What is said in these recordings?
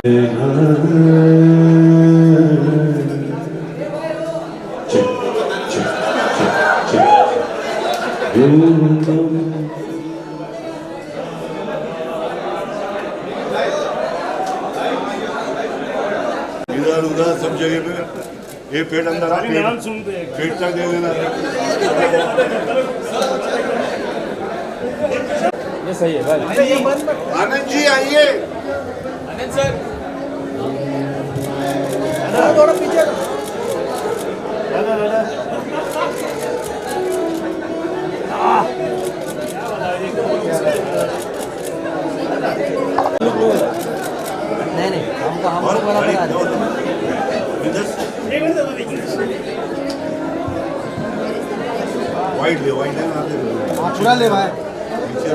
इधर उधर सब जगह पे ये पेट अंदर पेट तक दे देना। ये सही है भाई। आनंद जी आइए। आनंद सर थोड़ा पीछे नहीं नहीं हमको वाला बता दो। वाइट ले वाइट है ना पूरा ले भाई। नीचे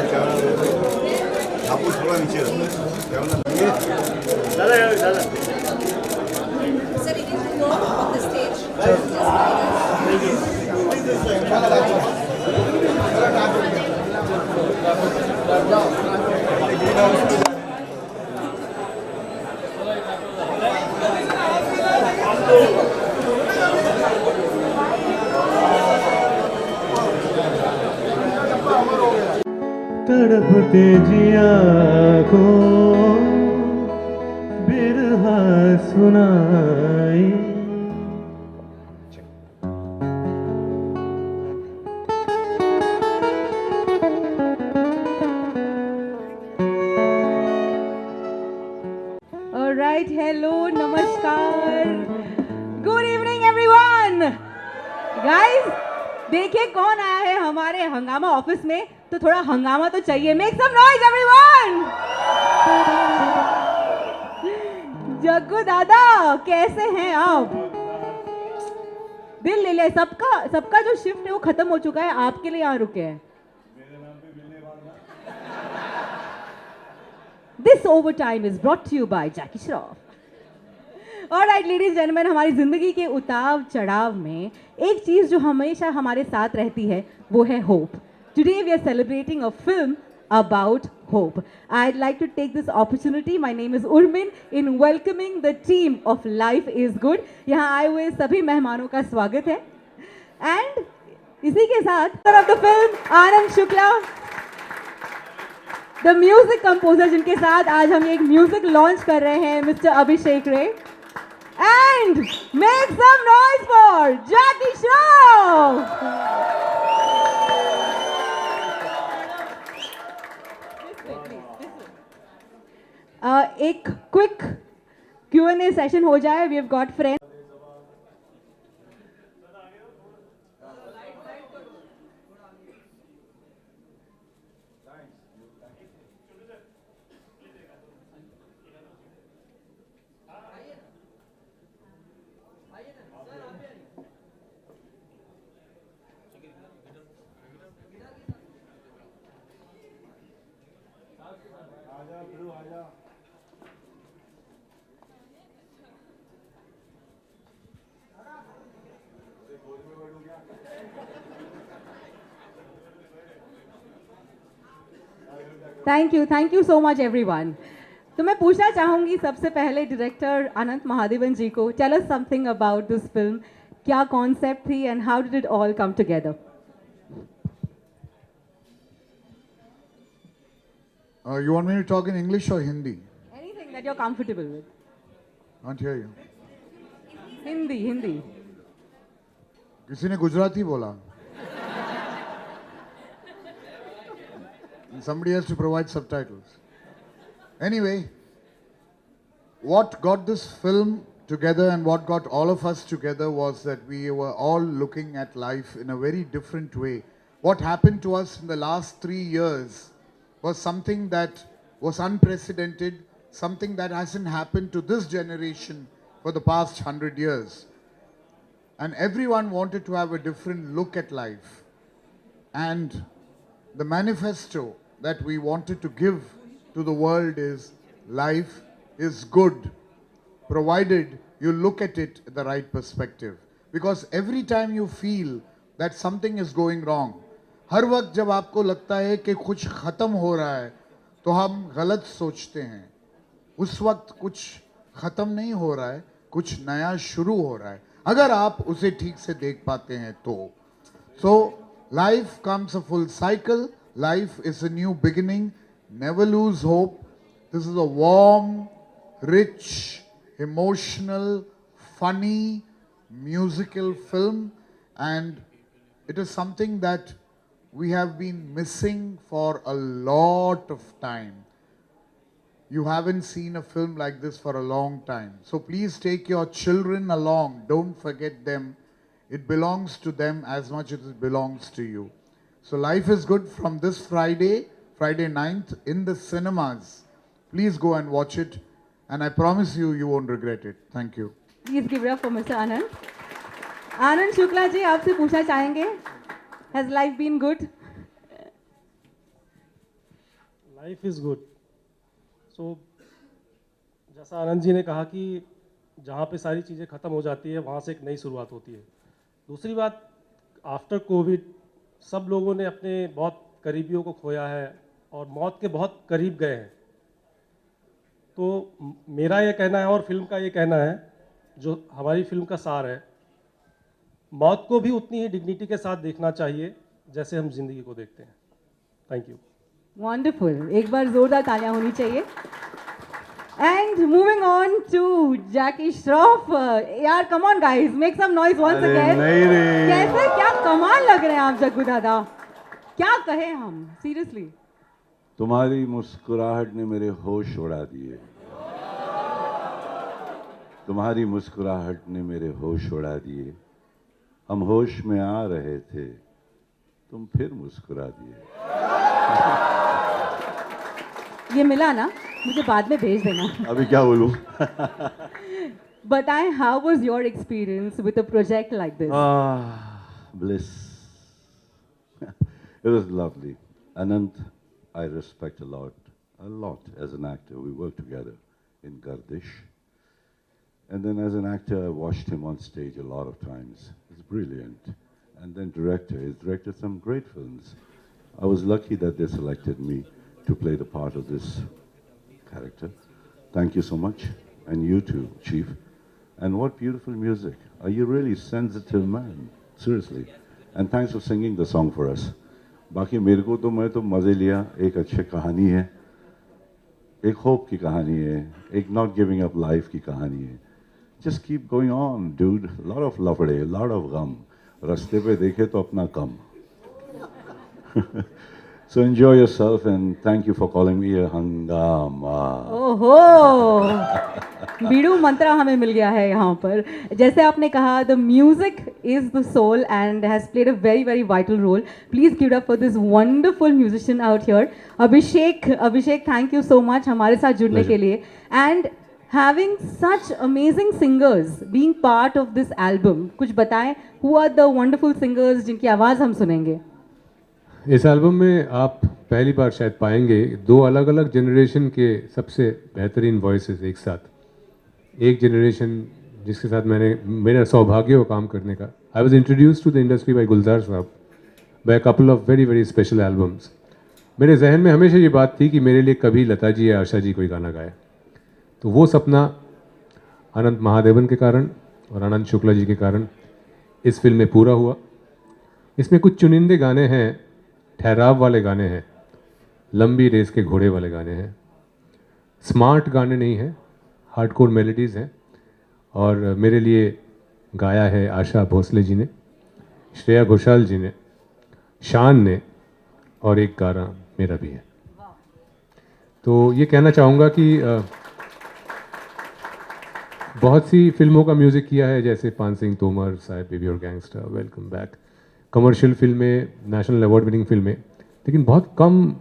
आपको थोड़ा नीचे Sir, you can go on the stage. तड़पते जिया को बिरहा सुनाई। Alright, hello, नमस्कार, गुड इवनिंग एवरीवन। गाइस देखिए कौन आया है हमारे हंगामा ऑफिस में, तो थोड़ा हंगामा तो चाहिए। Make some noise everyone. Jaggu Dada कैसे हैं आप? दिल ले ले, सबका जो शिफ्ट है वो खत्म हो चुका है, आपके लिए यहाँ रुके हैं। This overtime is brought to you by Jackie Shroff. Alright, ladies and gentlemen, हमारी जिंदगी के उतार चढ़ाव में एक चीज जो हमेशा हमारे साथ रहती है वो है hope. Today we are celebrating a film about hope. I'd like to take this opportunity, my name is Urmin, in welcoming the team of Life is Good. यहाँ आए हुए सभी मेहमानों का स्वागत है। And इसी के साथ of the film Anand Shukla, the music composer, जिनके साथ आज हम एक म्यूजिक लॉन्च कर रहे हैं, mister Abhishek Ray. And make some noise for Jackie Shroff. एक क्विक Q&A सेशन हो जाए। We have got friends. Thank you so much everyone. तो मैं पूछना चाहूंगी सबसे पहले डायरेक्टर अनंत महादेवन जी को, tell us something about this film. क्या कॉन्सेप्ट थी and how did it all come together? You want me to talk in English or Hindi? Anything that you're comfortable with. Can't hear you. Hindi. किसी ने गुजराती बोला. Somebody has to provide subtitles. Anyway, what got this film together and what got all of us together was that we were all looking at life in a very different way. What happened to us in the last 3 years was something that was unprecedented, something that hasn't happened to this generation for the past 100 years. And everyone wanted to have a different look at life. And the manifesto that we wanted to give to the world is life is good, provided you look at it in the right perspective. Because every time you feel that something is going wrong, हर वक्त जब आपको लगता है कि कुछ ख़त्म हो रहा है तो हम गलत सोचते हैं। उस वक्त कुछ खत्म नहीं हो रहा है, कुछ नया शुरू हो रहा है, अगर आप उसे ठीक से देख पाते हैं तो. So life comes a full cycle. Life is a new beginning. Never lose hope. This is a warm, rich, emotional, funny, musical film, and it is something that we have been missing for a lot of time. You haven't seen a film like this for a long time. So please take your children along. Don't forget them. It belongs to them as much as it belongs to you. So Life is Good from this Friday, Friday 9th in the cinemas. Please go and watch it. And I promise you, you won't regret it. Thank you. Please give it up for Mr. Anand. Anand Shukla ji, आपसे पूछना चाहेंगे, has life been good? Life is good. So, जैसा आनंद जी ने कहा कि जहाँ पे सारी चीज़ें ख़त्म हो जाती है वहाँ से एक नई शुरुआत होती है. दूसरी बात, आफ्टर कोविड सब लोगों ने अपने बहुत करीबियों को खोया है और मौत के बहुत करीब गए हैं. तो मेरा ये कहना है और फिल्म का ये कहना है, जो हमारी फिल्म का सार है, मौत को भी उतनी ही डिग्निटी के साथ देखना चाहिए जैसे हम जिंदगी को देखते हैं. Thank you. Wonderful. एक बार जोरदार तालियां होनी चाहिए. And moving on to Jackie Shroff. यार come on guys, make some noise once again. नहीं रे. कैसे, क्या कमाल लग रहे हैं आप जग्गू दादा. क्या कहें हम, seriously. तुम्हारी मुस्कुराहट ने मेरे होश उड़ा दिए. तुम्हारी मुस्कुराहट ने मेरे होश उड़ा दिए. हम होश में आ रहे थे, तुम फिर मुस्कुरा दिए. ये मिला ना, मुझे बाद में भेज देना. अभी क्या बोलूं? बताएं, how was your experience with a project like this? Bliss. It was lovely. Anand, I respect a lot as an actor. We worked together in Gardish. And then as an actor, I watched him on stage a lot of times. He's brilliant. And then he's directed some great films. I was lucky that they selected me to play the part of this character. Thank you so much. And you too, Chief. And what beautiful music. Are you really sensitive man? Seriously. And thanks for singing the song for us. बाकी मेरे को तो मैं तो मज़े लिया. एक अच्छी कहानी है, एक होप की कहानी है, एक not giving up life की कहानी है. Just keep going on, dude. A lot of lafade, a lot of gum. रास्ते पे देखे तो अपना कम. So enjoy yourself and thank you for calling me a hangama. ओहो, बीड़ू मंत्रा हमें मिल गया है यहाँ पर. जैसे आपने कहा, the music is the soul and has played a very very vital role. Please give it up for this wonderful musician out here, Abhishek, thank you so much हमारे साथ जुड़ने के लिए. And having such amazing singers being part of this album, कुछ बताएं, who are the wonderful singers जिनकी आवाज़ हम सुनेंगे? इस एल्बम में आप पहली बार शायद पाएंगे दो अलग अलग जनरेशन के सबसे बेहतरीन वॉइसेस एक साथ. एक जनरेशन जिसके साथ मेरा सौभाग्य हो काम करने का. I was introduce to the industry by Gulzar sahab by a couple of very very special albums. मेरे जहन में हमेशा ये बात थी कि मेरे लिए कभी लता जी या आशा जी कोई गाना गाए. तो वो सपना अनंत महादेवन के कारण और आनंद शुक्ला जी के कारण इस फिल्म में पूरा हुआ. इसमें कुछ चुनिंदे गाने हैं, ठहराव वाले गाने हैं, लंबी रेस के घोड़े वाले गाने हैं. स्मार्ट गाने नहीं हैं, हार्डकोर मेलोडीज़ हैं. और मेरे लिए गाया है आशा भोसले जी ने, श्रेया घोषाल जी ने, शान ने, और एक गाना मेरा भी है. तो ये कहना चाहूँगा कि बहुत सी फिल्मों का म्यूज़िक किया है, जैसे पान सिंह तोमर, साहिब बेबी और गैंगस्टर, वेलकम बैक, कमर्शियल फिल्में, नेशनल अवार्ड विनिंग फिल्में. लेकिन बहुत कम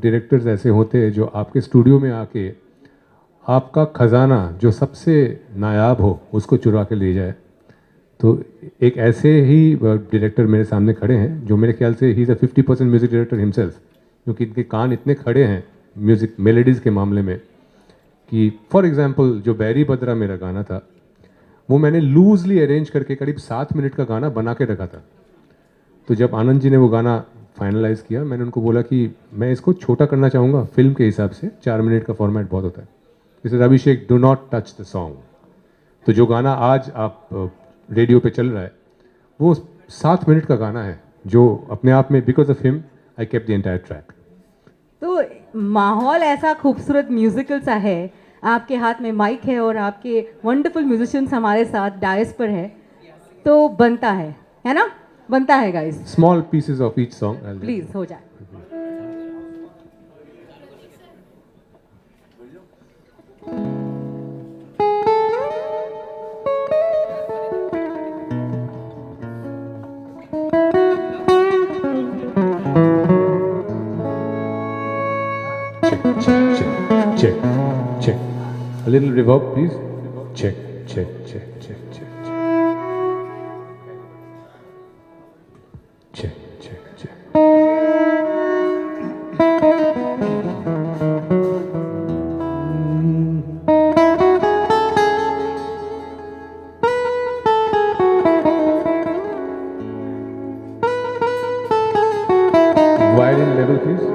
डायरेक्टर्स ऐसे होते हैं जो आपके स्टूडियो में आके आपका ख़जाना जो सबसे नायाब हो उसको चुरा के ले जाए. तो एक ऐसे ही डायरेक्टर मेरे सामने खड़े हैं जो मेरे ख्याल से he is a 50% music director himself, क्योंकि इनके कान इतने खड़े हैं म्यूज़िक मेलोडीज़ के मामले में कि फॉर एग्जांपल जो बैरी बद्रा मेरा गाना था वो मैंने लूजली अरेंज करके करीब 7 मिनट का गाना बना के रखा था. तो जब आनंद जी ने वो गाना फाइनलाइज़ किया, मैंने उनको बोला कि मैं इसको छोटा करना चाहूँगा फिल्म के हिसाब से, 4 मिनट का फॉर्मेट बहुत होता है. This is Abhishek, do not touch the song. तो जो गाना आज आप रेडियो पे चल रहा है वो 7 मिनट का गाना है, जो अपने आप में because of him I kept the entire track. तो माहौल ऐसा खूबसूरत म्यूजिकल सा है, आपके हाथ में माइक है और आपके वंडरफुल म्यूजिशियंस हमारे साथ डायस पर है, तो बनता है ना? बनता है guys. Small pieces of each song please हो जाए। check, check. A little reverb, please. Check, check, check, check, check, check. Check, check, check. Violin level, please.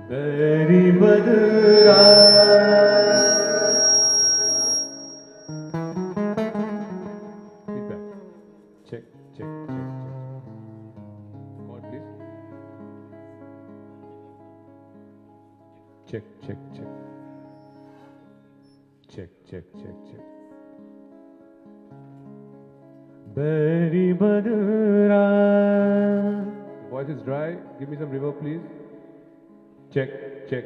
बैरी बदरा Feedback. Check, check, check, check. Chord, please. Check, check, check. Check, check, check, check. बैरी बदरा Voice is dry. Give me some reverb, please. Check, check.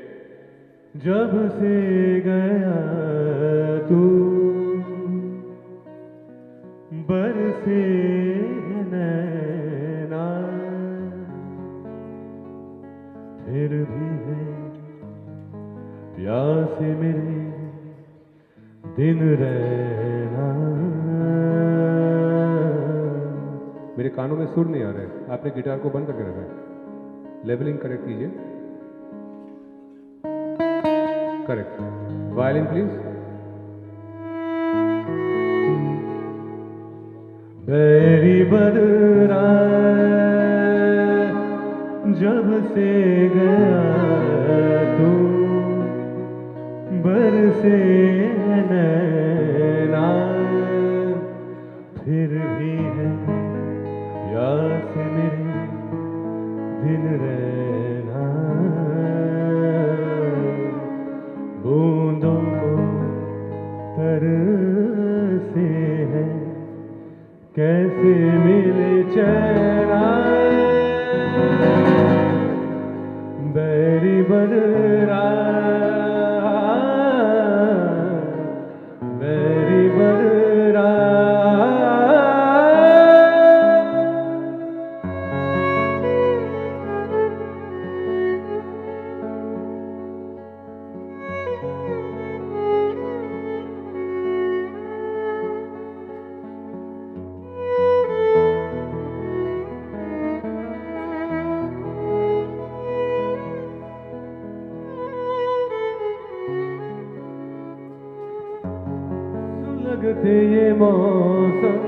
जब से गया तू बरसे नैना, फिर भी है प्यास मेरे दिन रहना। मेरे कानों में सुर नहीं आ रहे, आपने गिटार को बंद करके रखा है। लेवलिंग करेक्ट कीजिए। करेक्ट। Violin please. बैरी बदरा जब से गया तू बरसे नैना, फिर भी है प्यास मेरे दिन रहना। बूंदों को तरसे है कैसे मिले चैना। बैरी बदरा बैरी बदरा लगते ये मौसम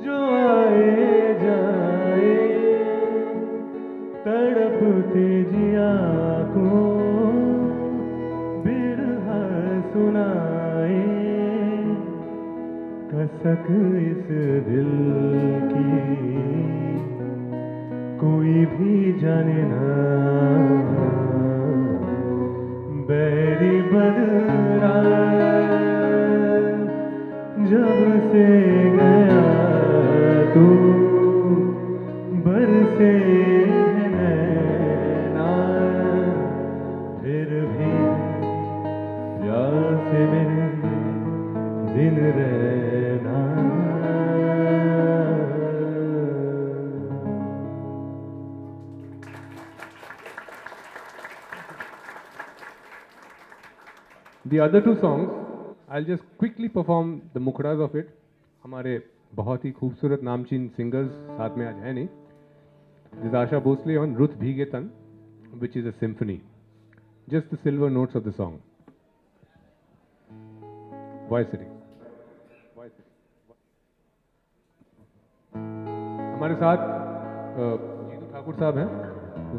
जो आए जाए, तड़पते जिया को बिरहा सुनाए। कसक इस दिल की कोई भी जाने ना। बैरी बदरा जब से गया तू बरसे नैना, फिर भी प्यास मेरे दिन रहना। The other two songs, I'll just quickly perform the मुखड़ास of it. हमारे बहुत ही खूबसूरत नामचीन सिंगर्स साथ में आज है नहीं. This is Asha Bhosle on रुत भीगे तन, which is a symphony. Just the silver notes of the song. Voice setting. हमारे साथ जीतू ठाकुर साहब हैं,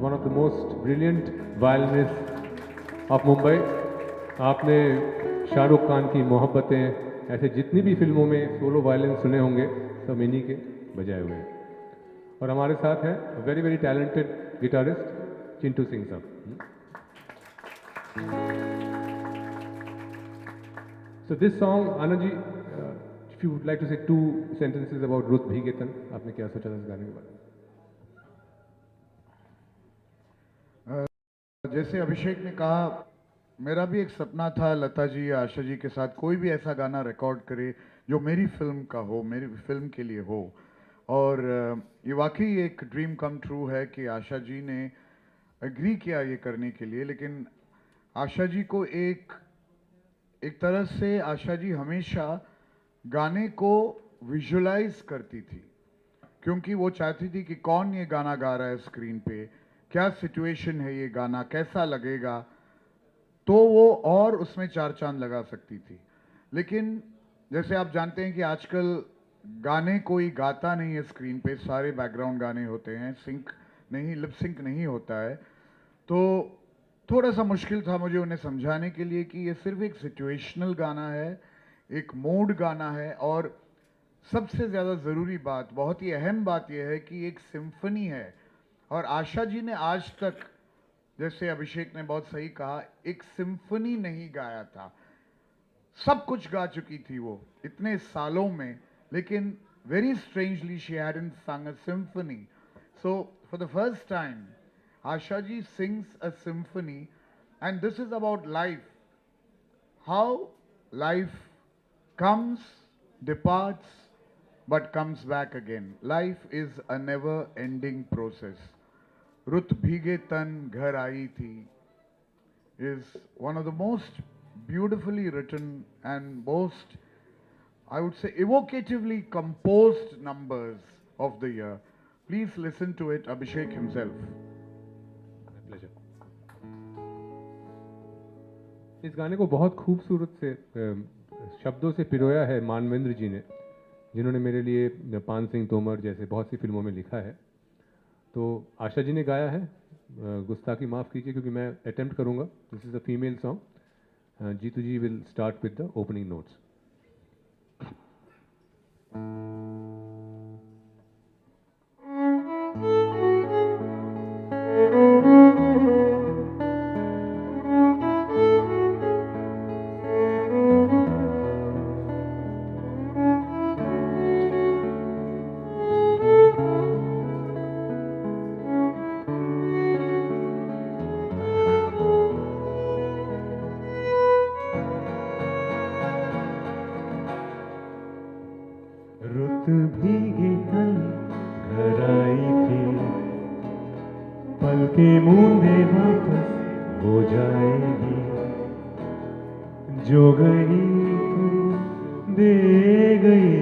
one of the most brilliant violinist of Mumbai. आपने शाहरुख खान की मोहब्बतें, ऐसे जितनी भी फिल्मों में सोलो वायलिन सुने होंगे, सब इन्हीं के बजाए हुए हैं। और हमारे साथ हैं very very talented guitarist Chintu Singh साहब। So this song, Anand ji, if you would like to say 2 sentences about रुत भीगे तन, आपने क्या सोचा था इस गाने के बारे में? जैसे अभिषेक ने कहा, मेरा भी एक सपना था लता जी या आशा जी के साथ कोई भी ऐसा गाना रिकॉर्ड करे जो मेरी फिल्म का हो, मेरी फिल्म के लिए हो। और ये वाकई एक ड्रीम कम ट्रू है कि आशा जी ने एग्री किया ये करने के लिए। लेकिन आशा जी को एक तरह से आशा जी हमेशा गाने को विजुलाइज करती थी, क्योंकि वो चाहती थी कि कौन ये गाना गा रहा है स्क्रीन पे, क्या सिचुएशन है, ये गाना कैसा लगेगा, तो वो और उसमें 4 चांद लगा सकती थी। लेकिन जैसे आप जानते हैं कि आजकल गाने कोई गाता नहीं है स्क्रीन पे, सारे बैकग्राउंड गाने होते हैं, सिंक नहीं, लिप सिंक नहीं होता है। तो थोड़ा सा मुश्किल था मुझे उन्हें समझाने के लिए कि ये सिर्फ एक सिचुएशनल गाना है, एक मूड गाना है। और सबसे ज़्यादा ज़रूरी बात, बहुत ही अहम बात यह है कि एक सिम्फनी है। और आशा जी ने आज तक, जैसे अभिषेक ने बहुत सही कहा, एक सिम्फनी नहीं गाया था। सब कुछ गा चुकी थी वो इतने सालों में, लेकिन very strangely she hadn't sung a symphony. So for the first time Asha ji sings a symphony, and this is about life, how life comes, departs, but comes back again. Life is a never ending process. रुत भीगे तन घर आई थी is one of the most beautifully written and most, I would say, evocatively composed numbers of the year. Please listen to it, Abhishek himself. इस गाने को बहुत खूबसूरत से शब्दों से पिरोया है मानवेंद्र जी ने, जिन्होंने मेरे लिए पान सिंह तोमर जैसे बहुत सी फिल्मों में लिखा है। तो आशा जी ने गाया है, गुस्ताखी माफ़ कीजिए क्योंकि मैं अटेम्प्ट करूंगा। This is a female song. Jeetu ji will start with the opening notes. रुत भीगे तन घर आई थी, पलके मूंदे वापस हो जाएगी, जो गई तो दे गई,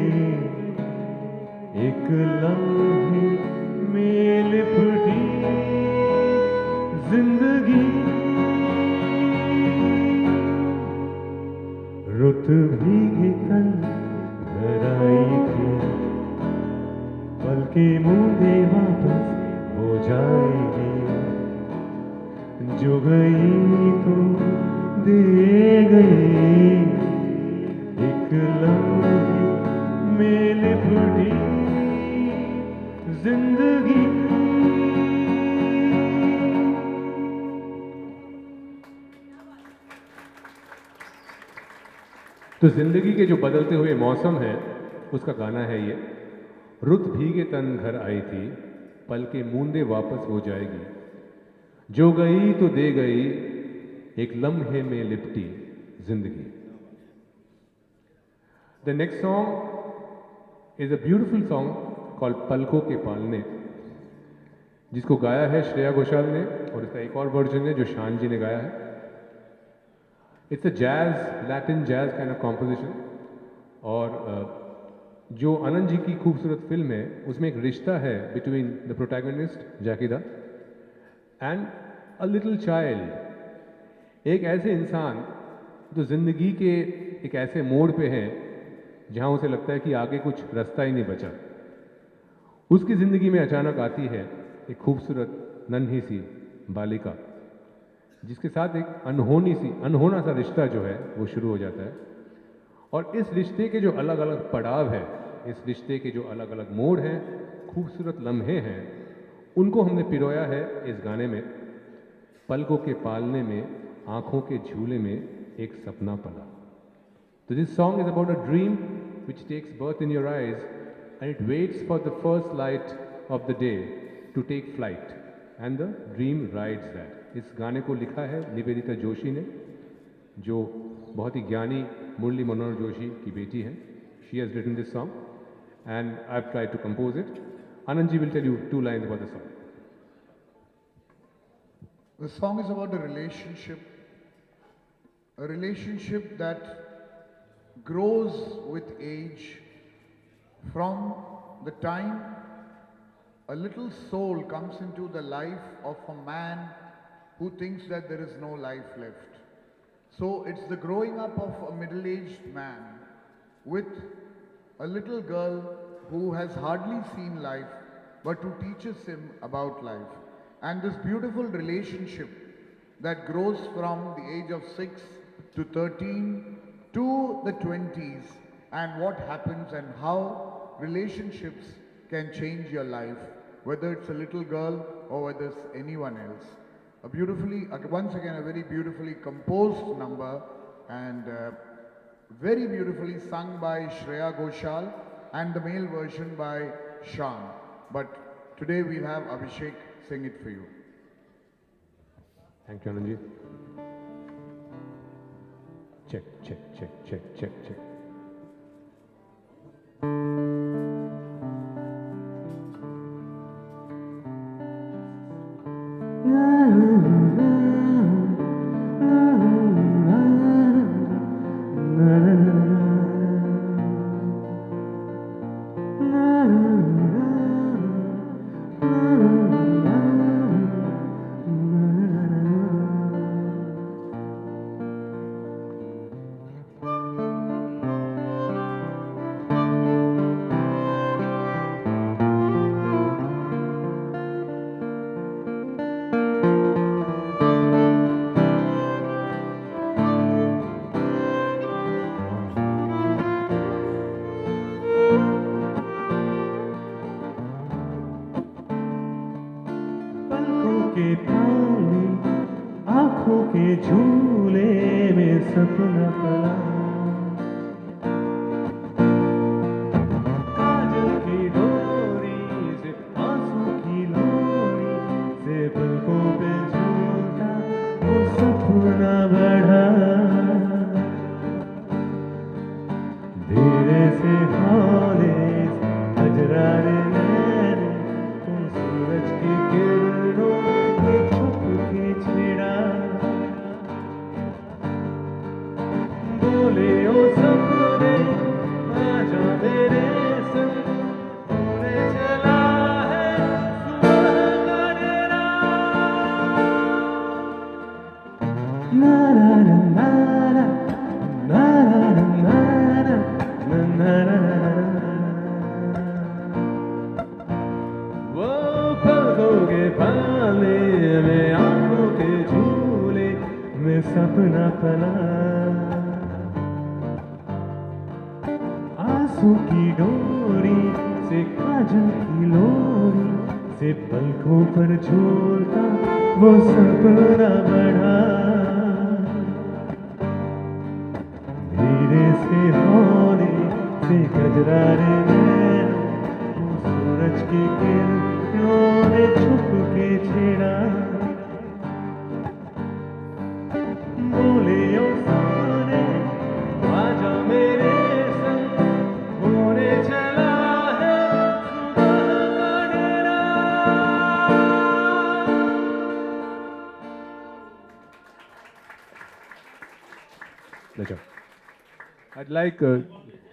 एक लम्हे में लिपटी जिंदगी। रुत भीगे तन घर आई थी, पलके मूंदे वापस हो जाएगी, जो गई तो दे गई, एक लम्हे में लिपटी जिंदगी। तो जिंदगी के जो बदलते हुए मौसम है उसका गाना है ये। रुत भीगे तन घर आई थी, पल के मूंदे वापस हो जाएगी, जो गई तो दे गई, एक लम्हे में लिपटी जिंदगी। The next song is a beautiful song called पलकों के पालने, जिसको गाया है श्रेया घोषाल ने, और इसका एक और वर्जन है जो शान जी ने गाया है। It's a jazz, Latin jazz kind of composition. और जो आनंद जी की खूबसूरत फिल्म है उसमें एक रिश्ता है between the protagonist Zakida and a little child. एक ऐसे इंसान जो ज़िंदगी के एक ऐसे मोड़ पे हैं जहाँ उसे लगता है कि आगे कुछ रास्ता ही नहीं बचा। उसकी ज़िंदगी में अचानक आती है एक खूबसूरत नन्ही सी बालिका, जिसके साथ एक अनहोना सा रिश्ता जो है वो शुरू हो जाता है। और इस रिश्ते के जो अलग अलग पड़ाव है, इस रिश्ते के जो अलग अलग मोड़ हैं, खूबसूरत लम्हे हैं, उनको हमने पिरोया है इस गाने में। पलकों के पालने में, आँखों के झूले में एक सपना पला। So this song is about a dream which takes birth in your eyes and it waits for the first light of the day to take flight and the dream rides that. इस गाने को लिखा है निवेदिता जोशी ने, जो बहुत ही ज्ञानी मुरली मनोहर जोशी की बेटी हैं. She has written this song and I've tried to compose it. Anand ji will tell you 2 lines about the song. The song is about a relationship that grows with age. From the time a little soul comes into the life of a man who thinks that there is no life left. So it's the growing up of a middle-aged man with a little girl who has hardly seen life but who teaches him about life. And this beautiful relationship that grows from the age of 6 to 13 to the 20s, and what happens and how relationships can change your life, whether it's a little girl or whether it's anyone else. Once again, a very beautifully composed number and very beautifully sung by Shreya Ghoshal and the male version by Shan. But today we'll have Abhishek sing it for you. Thank you, Anand ji. Check, check, check, check, check, check. पलकों के पानी, आँखों के झूले में सपना पला। काजल की डोरी से आंसू की लोरी से पलकों पे झूलता वो सपना बढ़ा। धीरे से हौले से अजरारे नैन उन सूरज की किरणों में छुप के छिड़ा। बोले ओ सपने आजा मेरे संग, होने चला है सुबह का डेरा। ना ना ना ना ना ना ना ना ना ना। वो पलकों के पाले में, आँखों के झूले में सपना पला। आंसू की डोरी से काजल की लोरी से पलकों पर झूलता वो सपना बढ़ा। धीरे से हौले से गजरारे नैन वो सूरज की किरणों ने छुप के छेड़ा। बोले ओ सपने आजा मेरे संग, होने चला है सुबह का डेरा। Pleasure. I'd like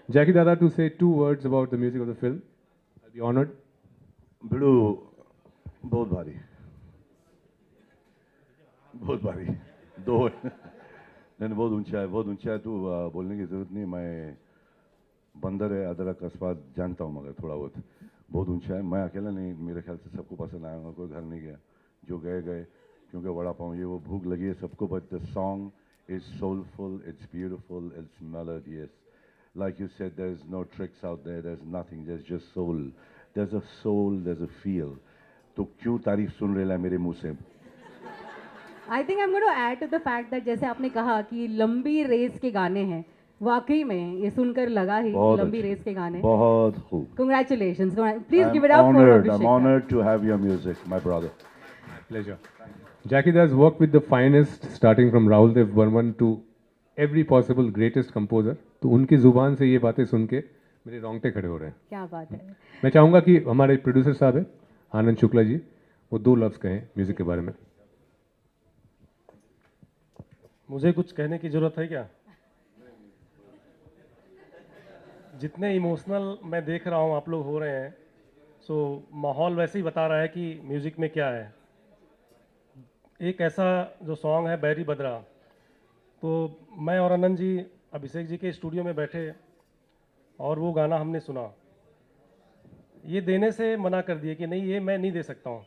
Jackie Dada to say 2 words about the music of the film. I'll be honored. बिड़ू बहुत भारी, बहुत भारी, 2 नहीं बहुत ऊंचा है, बहुत ऊंचा है। तू बोलने की ज़रूरत नहीं, मैं बंदर है अदरक अस्पात जानता हूँ, मगर थोड़ा बहुत बहुत ऊंचा है। मैं अकेला नहीं, मेरे ख्याल से सबको पसंद आया होगा, कोई घर नहीं गया, जो गए गए, क्योंकि वड़ा पाव ये वो भूख लगी है सबको। But the song is soulful, it's beautiful, it's melodious. Like you said, there's no tricks out there, there's nothing, there's just soul. There's a soul, there's a feel. तो क्यों तारीफ सुन रहे है मेरे मुंह से? I think I am going to add to the fact that जैसे आपने कहा कि लंबी रेस के गाने हैं, वाकई में ये सुनकर लगा ही बहुत लंबी अच्छे, रेस के गाने। बहुत खूब। Congratulations. Please I'm give it up for honored, Abhishek. I'm honored to have your music, my brother. Pleasure. Jackie does work with the finest, starting from Rahul Dev Burman to every possible greatest composer. तो उनकी ज़ुबान से ये बातें सुन के मेरे रोंगटे खड़े हो रहे हैं। क्या बात है। मैं चाहूँगा कि हमारे प्रोड्यूसर साहब हैं आनंद शुक्ला जी, वो 2 लफ्ज़ कहें म्यूज़िक के बारे में। मुझे कुछ कहने की ज़रूरत है क्या? जितने इमोशनल मैं देख रहा हूँ आप लोग हो रहे हैं, सो माहौल वैसे ही बता रहा है कि म्यूज़िक में क्या है। एक ऐसा जो सॉन्ग है बैरी बदरा, तो मैं और आनंद जी अभिषेक जी के स्टूडियो में बैठे और वो गाना हमने सुना। ये देने से मना कर दिए कि नहीं ये मैं नहीं दे सकता हूँ।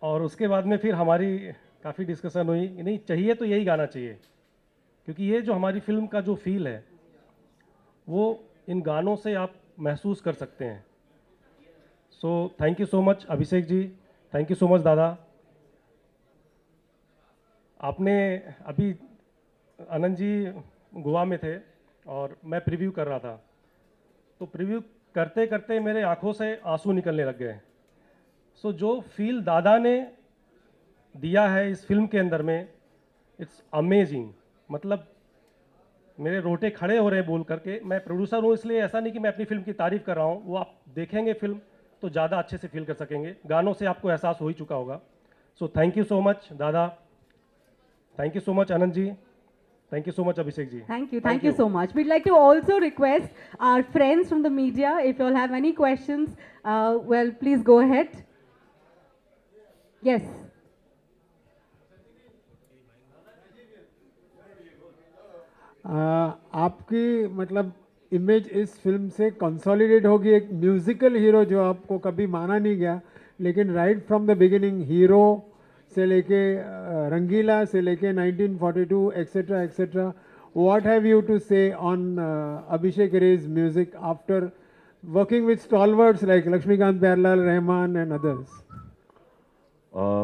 और उसके बाद में फिर हमारी काफ़ी डिस्कशन हुई कि नहीं चाहिए तो यही गाना चाहिए, क्योंकि ये जो हमारी फिल्म का जो फील है वो इन गानों से आप महसूस कर सकते हैं। So thank you so much Abhishek ji, thank you so much दादा। आपने अभी आनंद जी गोवा में थे और मैं प्रीव्यू कर रहा था, तो प्रीव्यू करते करते मेरे आंखों से आंसू निकलने लग गए। सो जो फील दादा ने दिया है इस फिल्म के अंदर में, इट्स अमेजिंग। मतलब मेरे रोटे खड़े हो रहे हैं बोल करके। मैं प्रोड्यूसर हूँ इसलिए ऐसा नहीं कि मैं अपनी फिल्म की तारीफ कर रहा हूँ, वो आप देखेंगे फिल्म तो ज़्यादा अच्छे से फील कर सकेंगे। गानों से आपको एहसास हो ही चुका होगा। So thank you so much दादा, thank you so much Anand ji, thank you so much Abhishek ji. Thank you so much. We'd like to also request our friends from the media, if you all have any questions, well, please go ahead. Yes. आपकी मतलब image इस film से consolidate होगी, एक musical hero जो आपको कभी माना नहीं गया, लेकिन right from the beginning Hero से लेके रंगीला से लेके 1942 etcetera etcetera. What have you to say on Abhishek Ray's music after working with stalwarts like Laxmikant Pyarelal, Rahman and others?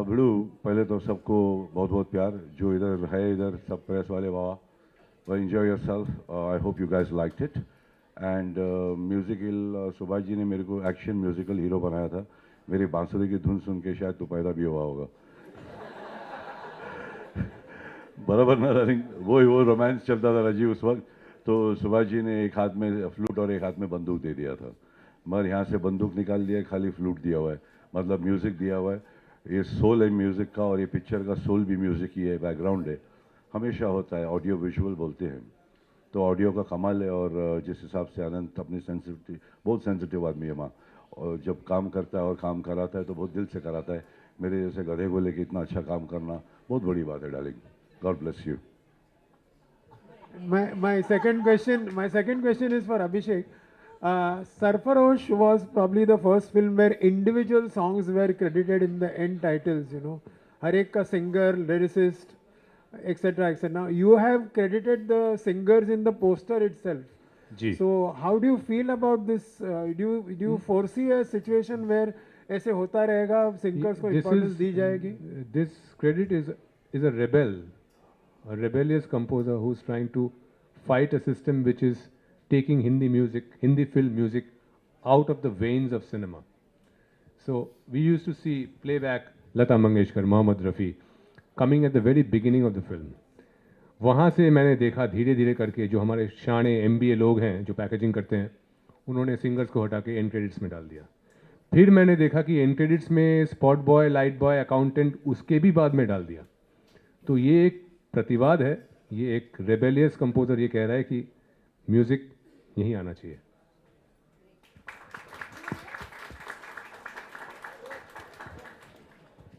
भिड़ू, पहले तो सबको बहुत बहुत प्यार, जो इधर है इधर सब प्रेस वाले बाबा। Well, enjoy yourself. I hope you guys liked it. And musical, Subhash ji ने मेरे को एक्शन म्यूजिकल हीरो बनाया था। मेरी बांसुरी की धुन सुन के शायद तू पैदा भी हुआ होगा। बराबर ना डार्लिंग? वो रोमांस चलता था राजीव उस वक्त, तो सुभाष जी ने एक हाथ में फ्लूट और एक हाथ में बंदूक दे दिया था। मगर यहाँ से बंदूक निकाल दिया, खाली फ्लूट दिया हुआ है, मतलब म्यूज़िक दिया हुआ है। ये सोल है म्यूज़िक का, और ये पिक्चर का सोल भी म्यूज़िक ही है, बैकग्राउंड है, हमेशा होता है। ऑडियो विजुअल बोलते हैं, तो ऑडियो का कमाल है। और जिस हिसाब से आनंद अपनी सेंसिटिविटी, बहुत सेंसिटिव आदमी है माँ, और जब काम करता है और काम कराता है तो बहुत दिल से कराता है। मेरे जैसे गधे को लेके इतना अच्छा काम करना बहुत बड़ी बात है darling. God bless you. My second question is for Abhishek. Sarfarosh was probably the first film where individual songs were credited in the end titles, you know. हर एक का singer, lyricist, etc. etc. Now you have credited the singers in the poster itself. Ji. So how do you feel about this? Do you foresee a situation where ऐसे होता रहेगा, singers को importance दी जाएगी? This credit is a rebel, a rebellious composer who's trying to fight a system which is taking Hindi music, Hindi film music out of the veins of cinema. So we used to see playback Lata Mangeshkar, Mohammad Rafi coming at the very beginning of the film. वहाँ से मैंने देखा धीरे धीरे करके जो हमारे शाने MBA लोग हैं जो पैकेजिंग करते हैं, उन्होंने सिंगर्स को हटा के एंड क्रेडिट्स में डाल दिया। फिर मैंने देखा कि एंड क्रेडिट्स में spot boy, light boy, accountant उसके भी बाद में डाल दिया। तो ये एक प्रतिवाद है, ये एक रेबेलियस कंपोजर ये कह रहा है कि म्यूज़िक यहीं आना चाहिए।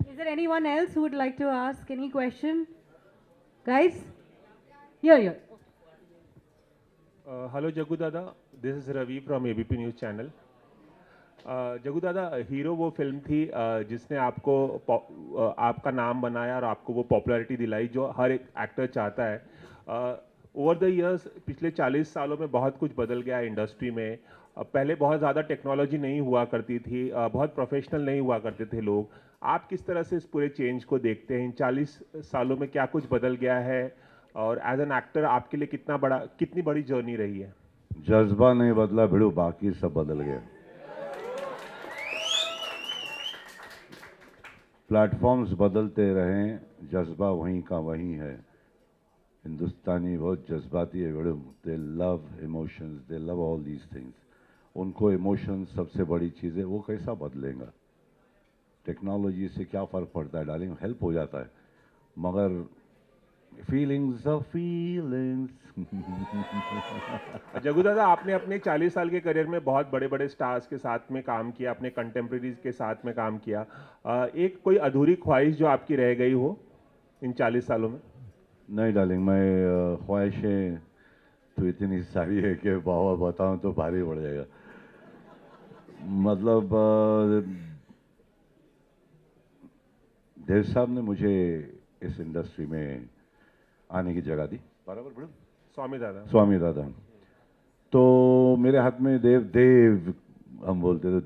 Is there anyone else who would like to ask any question? guys. Here. Hello Jagu Dada, this is Ravi from ABP News Channel. जगू दादा, हीरो वो फिल्म थी जिसने आपको आपका नाम बनाया और आपको वो पॉपुलैरिटी दिलाई जो हर एक एक्टर चाहता है. ओवर द इयर्स पिछले 40 सालों में बहुत कुछ बदल गया इंडस्ट्री में. पहले बहुत ज़्यादा टेक्नोलॉजी नहीं हुआ करती थी, बहुत प्रोफेशनल नहीं हुआ करते थे लोग. आप किस तरह से इस पूरे चेंज को देखते हैं? इन 40 सालों में क्या कुछ बदल गया है और एज एन एक्टर आपके लिए कितनी बड़ी जर्नी रही है? जज्बा नहीं बदला भिड़ू, बाकी सब बदल गया. प्लेटफॉर्म्स बदलते रहें, जज्बा वहीं का वहीं है. हिंदुस्तानी बहुत जज्बाती है भिड़ू. They love emotions, they love all these things. उनको इमोशंस सबसे बड़ी चीज़ है. वो कैसा बदलेगा? टेक्नोलॉजी से क्या फ़र्क पड़ता है डार्लिंग? हेल्प हो जाता है, मगर फीलिंग्स ऑफ फीलिंग्स. जगू दादा, आपने अपने 40 साल के करियर में बहुत बड़े बड़े स्टार्स के साथ में काम किया, अपने कंटेम्प्रेरीज के साथ में काम किया. एक कोई अधूरी ख्वाहिश जो आपकी रह गई हो इन 40 सालों में? नहीं डार्लिंग, मैं ख्वाहिशें तो इतनी सारी है कि बहुत बताऊं तो भारी पड़ जाएगा. मतलब देव साहब ने मुझे इस इंडस्ट्री में आने की जगह दी. बराबर बड़े स्वामी दादा. तो मेरे हाथ में देव हम बोलते थे.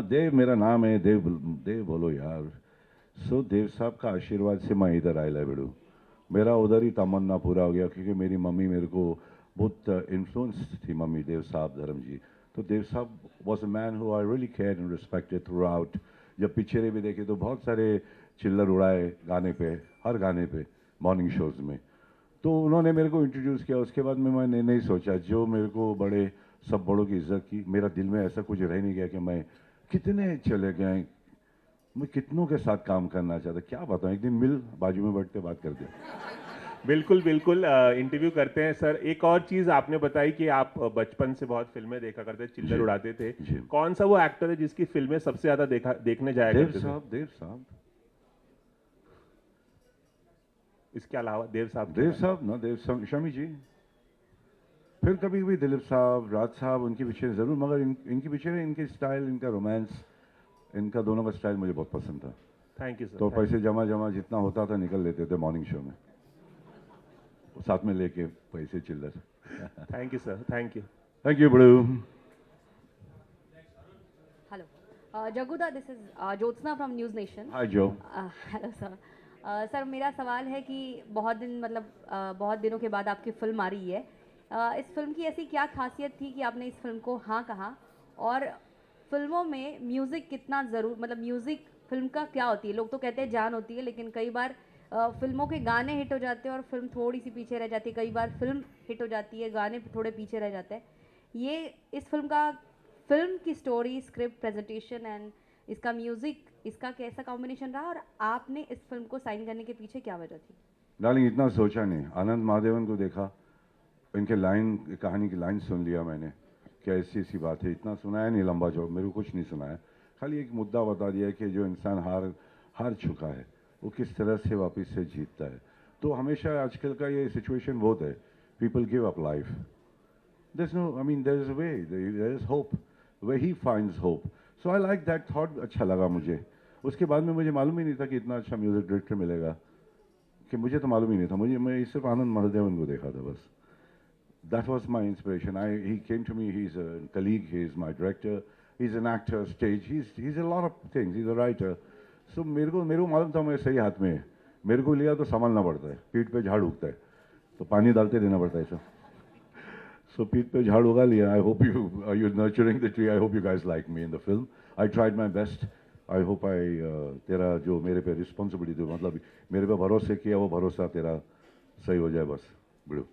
देव मेरा नाम है. देव बोलो यार. सो देव साहब का आशीर्वाद से मैं इधर आया बेड़ू. मेरा उधर ही तमन्ना पूरा हो गया, क्योंकि मेरी मम्मी मेरे को बहुत इन्फ्लुएंस थी, मम्मी देव साहब धर्म जी. तो Dev Sahab was a man who I really cared and respected throughout. जब पिक्चरें भी देखे तो बहुत सारे चिल्लर उड़ाए गाने पे, हर गाने पे, मॉर्निंग शोज में. तो उन्होंने मेरे को इंट्रोड्यूस किया. उसके बाद में मैंने नहीं सोचा, जो मेरे को सब बड़ों की इज्जत की. मेरा दिल में ऐसा कुछ रह नहीं गया कि मैं कितने चले गए, मैं कितनों के साथ काम करना चाहता. क्या बताऊँ, एक दिन मिल बाजू में बैठ के बात कर दिया. बिल्कुल इंटरव्यू करते हैं सर. एक और चीज़ आपने बताई कि आप बचपन से बहुत फिल्में देखा करते, चिल्लर उड़ाते थे. कौन सा वो एक्टर है जिसकी फिल्में सबसे ज़्यादा देखने जाया करते थे? देव साहब. इसके अलावा देव साहब शमी जी. फिर कभी कभी दिलीप साहब, राज साहब, उनकी पिक्चरें ज़रूर. मगर इनकी पिक्चरें, इनकी स्टाइल, इनका रोमांस, इनका दोनों का स्टाइल मुझे बहुत पसंद था. Thank you sir. तो पैसे जमा जितना होता था निकल लेते थे मॉर्निंग शो में, साथ में लेके पैसे चिल्लर. Thank you sir. Thank you बड़ू. Hello. Jaguda, this is Jyotsna from News Nation. हाय जो. Hello sir. सर मेरा सवाल है कि बहुत दिनों के बाद आपकी फिल्म आ रही है. इस फिल्म की ऐसी क्या खासियत थी कि आपने इस फिल्म को हाँ कहा? और फिल्मों में म्यूज़िक कितना म्यूज़िक फिल्म का क्या होती है? लोग तो कहते हैं जान होती है, लेकिन कई बार फिल्मों के गाने हिट हो जाते हैं और फिल्म थोड़ी सी पीछे रह जाती है. कई बार फिल्म हिट हो जाती है, गाने थोड़े पीछे रह जाते हैं. ये इस फिल्म की स्टोरी, स्क्रिप्ट, प्रेजेंटेशन एंड इसका म्यूज़िक, इसका कैसा कॉम्बिनेशन रहा और आपने इस फिल्म को साइन करने के पीछे क्या वजह थी? डार्लिंग, इतना सोचा नहीं. आनंद महादेवन को देखा, इनके कहानी की लाइन सुन लिया मैंने कि ऐसी सी बात है. इतना सुनाया नहीं लंबा चौड़ा, मेरे को कुछ नहीं सुनाया. खाली एक मुद्दा बता दिया कि जो इंसान हार चुका है वो किस तरह से वापस से जीतता है. तो हमेशा आजकल का ये सिचुएशन बहुत है. People give up life. there is a way, there is hope where he finds hope. So I like that thought. अच्छा लगा मुझे. उसके बाद में मुझे मालूम ही नहीं था कि इतना अच्छा म्यूजिक डायरेक्टर मिलेगा, कि मुझे तो मालूम ही नहीं था. मैं सिर्फ आनंद महादेवन को देखा था बस. That was my inspiration. He came to me. He's a colleague. He's my director. He's an actor, stage. He's a lot of things. He's a writer. So मेरे को मालूम था मैं सही हाथ में है. मेरे को लिया तो संभालना पड़ता है. पीठ पे झाड़ उगता है तो पानी डालते रहना पड़ता है ऐसा. So पीठ पे झाड़ उगा लिया. I hope you're nurturing the tree. I hope you guys like me in the film. I tried my best. I hope तेरा जो मेरे पे रिस्पॉन्सिबिलिटी थी, मतलब मेरे पे भरोसे किया, वो भरोसा तेरा सही हो जाए बस. बिड़ू.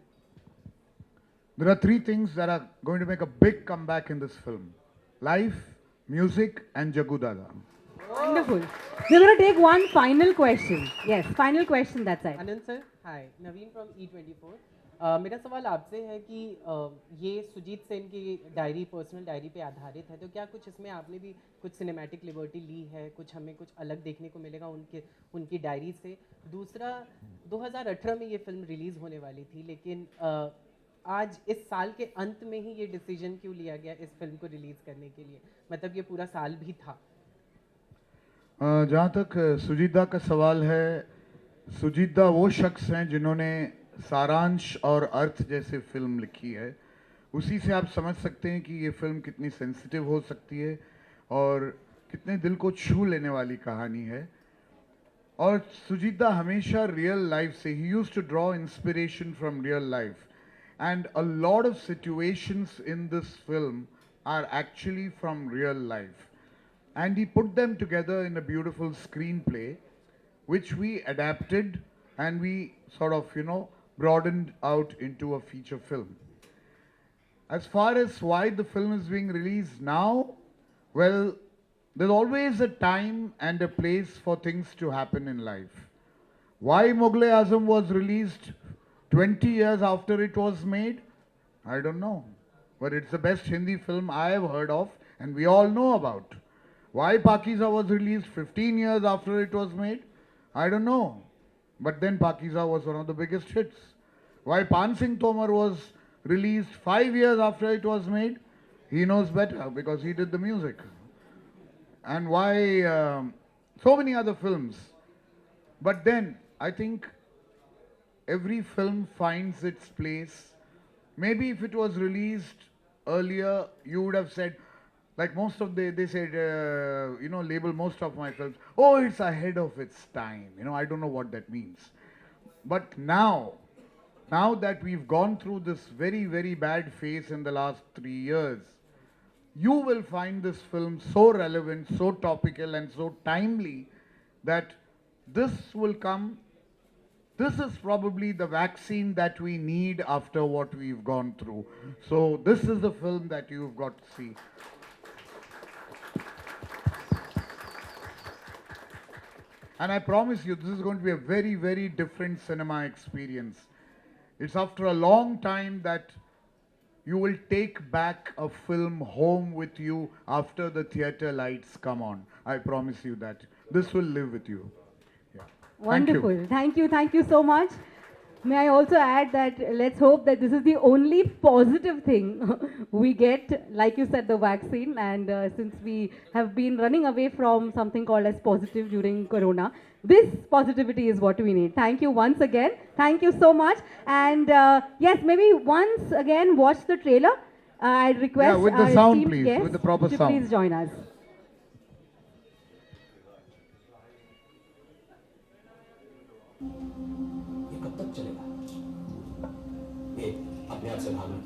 There are three things that are going to make a big comeback in this film: life, music, and Jagu Dada. Wonderful. We're going to take one final question. Yes, final question, that's it. Anand sir, hi. Naveen from E24. मेरा सवाल आपसे है कि ये सुजीत सेन की diary, personal diary पे आधारित है, तो क्या कुछ इसमें आपने भी कुछ सिनेमैटिक लिबर्टी ली है, कुछ हमें कुछ अलग देखने को मिलेगा उनकी डायरी से? दूसरा, 2018 में ये फिल्म रिलीज़ होने वाली थी, लेकिन आज इस साल के अंत में ही ये डिसीजन क्यों लिया गया इस फिल्म को रिलीज़ करने के लिए? मतलब ये पूरा साल भी था। जहाँ तक सुजीता का सवाल है, सुजीता वो शख्स हैं जिन्होंने सारांश और अर्थ जैसे फिल्म लिखी है। उसी से आप समझ सकते हैं कि ये फिल्म कितनी सेंसिटिव हो सकती है और कितने दिल को छू लेने वाली कहानी है। और सुजीता हमेशा रियल लाइफ से, ही used to draw inspiration from real life, and a lot of situations in this film are actually from real life, and he put them together in a beautiful screenplay which we adapted and we sort of, broadened out into a feature film. As far as why the film is being released now, well, there's always a time and a place for things to happen in life. Why Mughal-e-Azam was released 20 years after it was made, I don't know. But it's the best Hindi film I have heard of and we all know about. Why Pakiza was released 15 years after it was made, I don't know. But then Pakiza was one of the biggest hits. Why Pan Singh Tomar was released 5 years after it was made, he knows better because he did the music. And why so many other films. But then I think every film finds its place. Maybe if it was released earlier, you would have said, like most of they said, label most of my films, oh, it's ahead of its time. I don't know what that means. But now that we've gone through this very, very bad phase in the last 3 years, you will find this film so relevant, so topical, and so timely that this will come. This is probably the vaccine that we need after what we've gone through. So this is the film that you've got to see. And I promise you, this is going to be a very, very different cinema experience. It's after a long time that you will take back a film home with you after the theater lights come on. I promise you that. This will live with you. Yeah. Wonderful. Thank you so much. May I also add that let's hope that this is the only positive thing we get, like you said, the vaccine. And since we have been running away from something called as positive during Corona, this positivity is what we need. Thank you once again. Thank you so much. And yes, maybe once again watch the trailer. I request with the our sound, esteemed please, guests with the proper to sound. please join us. ये कब तक चलेगा? ये अपने आप से भागना